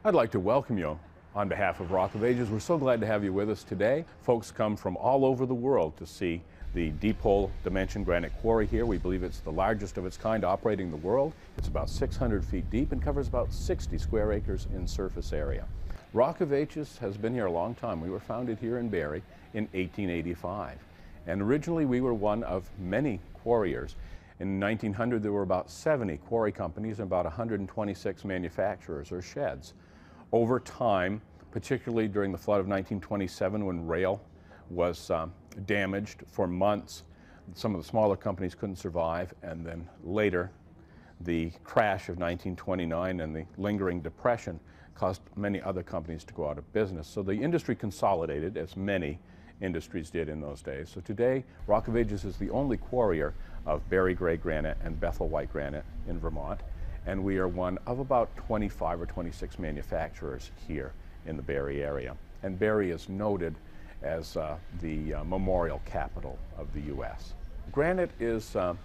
I'd like to welcome you on behalf of Rock of Ages. We're so glad to have you with us today. Folks come from all over the world to see the deep hole dimension granite quarry here. We believe it's the largest of its kind operating in the world. It's about 600 feet deep and covers about 60 square acres in surface area. Rock of Ages has been here a long time. We were founded here in Barrie in 1885. And originally we were one of many quarriers. In 1900 there were about 70 quarry companies and about 126 manufacturers or sheds. Over time, particularly during the flood of 1927 when rail was damaged for months, some of the smaller companies couldn't survive, and then later the crash of 1929 and the lingering depression caused many other companies to go out of business. So the industry consolidated, as many industries did in those days. So today, Rock of Ages is the only quarrier of Barrie Grey granite and Bethel white granite in Vermont, and we are one of about 25 or 26 manufacturers here in the Barrie area. And Barrie is noted as the memorial capital of the U.S. Granite is a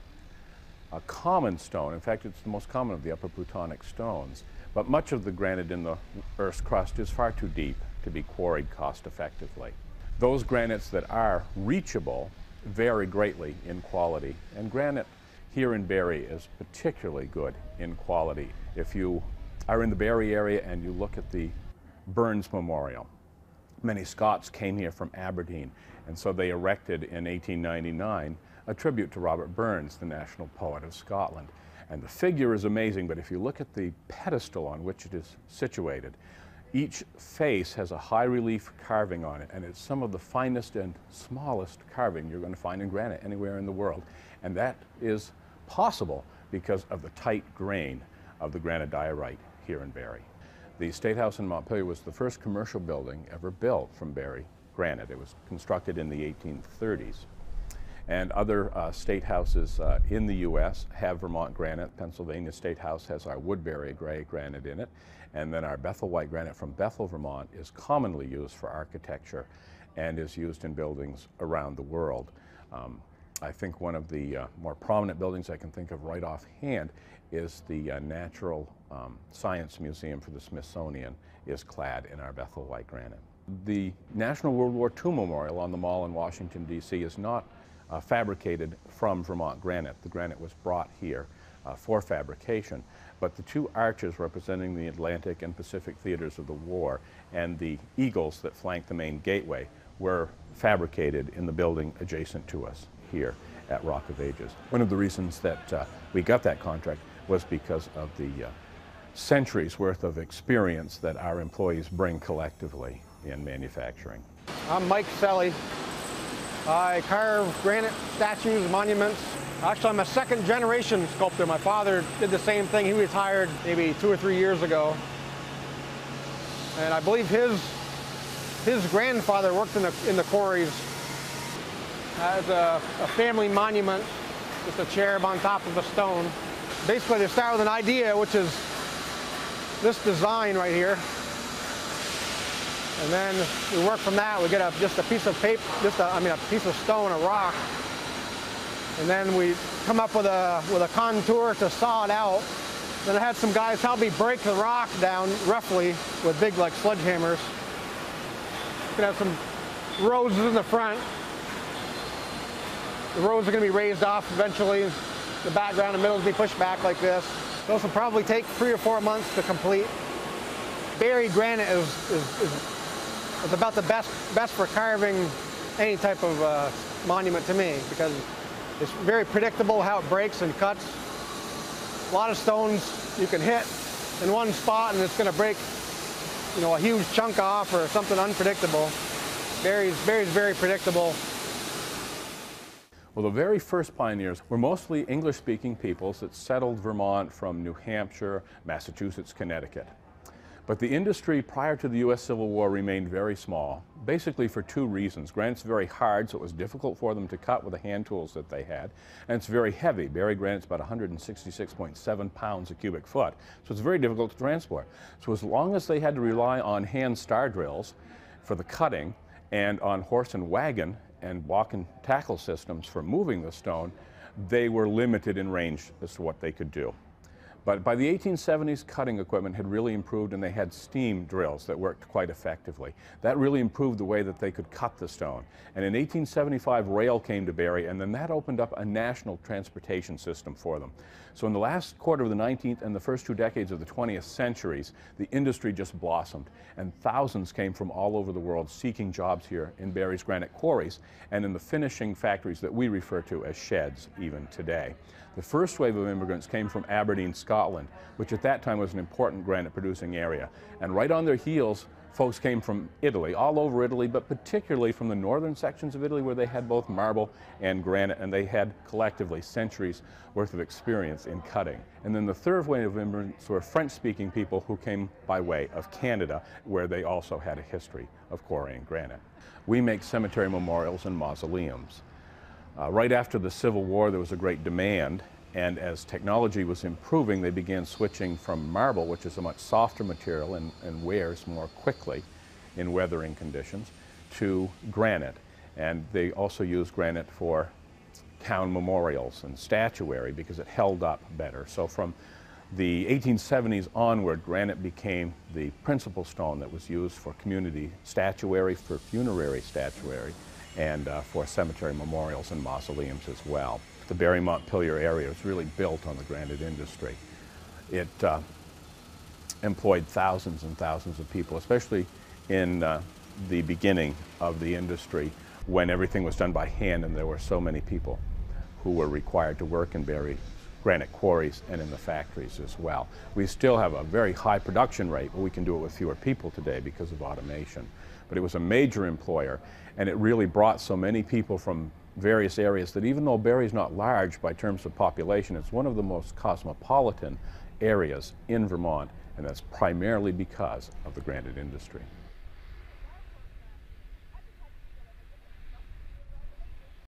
common stone. In fact, it's the most common of the upper plutonic stones. But much of the granite in the Earth's crust is far too deep to be quarried cost effectively. Those granites that are reachable vary greatly in quality, and granite here in Barrie is particularly good in quality. If you are in the Barrie area and you look at the Burns Memorial, many Scots came here from Aberdeen, and so they erected in 1899 a tribute to Robert Burns, the national poet of Scotland. And the figure is amazing, but if you look at the pedestal on which it is situated, each face has a high relief carving on it, and it's some of the finest and smallest carving you're going to find in granite anywhere in the world. And that is possible because of the tight grain of the granite diorite here in Barrie. The State House in Montpelier was the first commercial building ever built from Barrie granite. It was constructed in the 1830s. And other state houses in the U.S. have Vermont granite. Pennsylvania State House has our Woodbury Grey granite in it. And then our Bethel white granite from Bethel, Vermont is commonly used for architecture and is used in buildings around the world. I think one of the more prominent buildings I can think of right offhand is the Natural Science Museum for the Smithsonian is clad in our Bethel white granite. The National World War II Memorial on the Mall in Washington, D.C. is not fabricated from Vermont granite. The granite was brought here for fabrication, but the two arches representing the Atlantic and Pacific theaters of the war and the eagles that flank the main gateway were fabricated in the building adjacent to us here at Rock of Ages. One of the reasons that we got that contract was because of the centuries worth of experience that our employees bring collectively in manufacturing. I'm Mike Selly. I carve granite statues, monuments. Actually, I'm a second generation sculptor. My father did the same thing. He retired maybe 2 or 3 years ago. And I believe his grandfather worked in the quarries as a family monument, just a cherub on top of a stone. Basically, they start with an idea, which is this design right here. And then we work from that. We get just a piece of paper, a piece of stone, a rock. And then we come up with a contour to saw it out. Then I had some guys help me break the rock down roughly with big like sledgehammers. You can have some roses in the front. The roads are going to be raised off eventually. The background and middle will be pushed back like this. Those will probably take 3 or 4 months to complete. Barrie granite is about the best for carving any type of monument to me, because it's very predictable how it breaks and cuts. A lot of stones you can hit in one spot and it's going to break, a huge chunk off or something unpredictable. Barrie's very predictable. Well, the very first pioneers were mostly English-speaking peoples that settled Vermont from New Hampshire, Massachusetts, Connecticut. But the industry prior to the U.S. Civil War remained very small, basically for 2 reasons. Granite's very hard, so it was difficult for them to cut with the hand tools that they had, and it's very heavy. Barrie granite's about 166.7 pounds a cubic foot, so it's very difficult to transport. So as long as they had to rely on hand star drills for the cutting and on horse and wagon and walk and tackle systems for moving the stone, they were limited in range as to what they could do. But by the 1870s, cutting equipment had really improved, and they had steam drills that worked quite effectively. That really improved the way that they could cut the stone. And in 1875, rail came to Barrie, and then that opened up a national transportation system for them. So in the last quarter of the 19th and the first 2 decades of the 20th centuries, the industry just blossomed, and thousands came from all over the world seeking jobs here in Barrie's granite quarries and in the finishing factories that we refer to as sheds even today. The first wave of immigrants came from Aberdeen, Scotland, which at that time was an important granite producing area. And right on their heels, folks came from Italy, all over Italy, but particularly from the northern sections of Italy where they had both marble and granite, and they had collectively centuries worth of experience in cutting. And then the third wave of immigrants were French-speaking people who came by way of Canada, where they also had a history of quarrying granite. We make cemetery memorials and mausoleums. Right after the Civil War, there was a great demand, and as technology was improving, they began switching from marble, which is a much softer material and wears more quickly in weathering conditions, to granite. And they also used granite for town memorials and statuary because it held up better. So from the 1870s onward, granite became the principal stone that was used for community statuary, for funerary statuary, and for cemetery memorials and mausoleums as well. The Barrie Montpelier area was really built on the granite industry. It employed thousands and thousands of people, especially in the beginning of the industry when everything was done by hand and there were so many people who were required to work in Barrie granite quarries and in the factories as well. We still have a very high production rate, but we can do it with fewer people today because of automation. But it was a major employer, and it really brought so many people from various areas that even though Barrie's not large by terms of population, it's one of the most cosmopolitan areas in Vermont, and that's primarily because of the granite industry.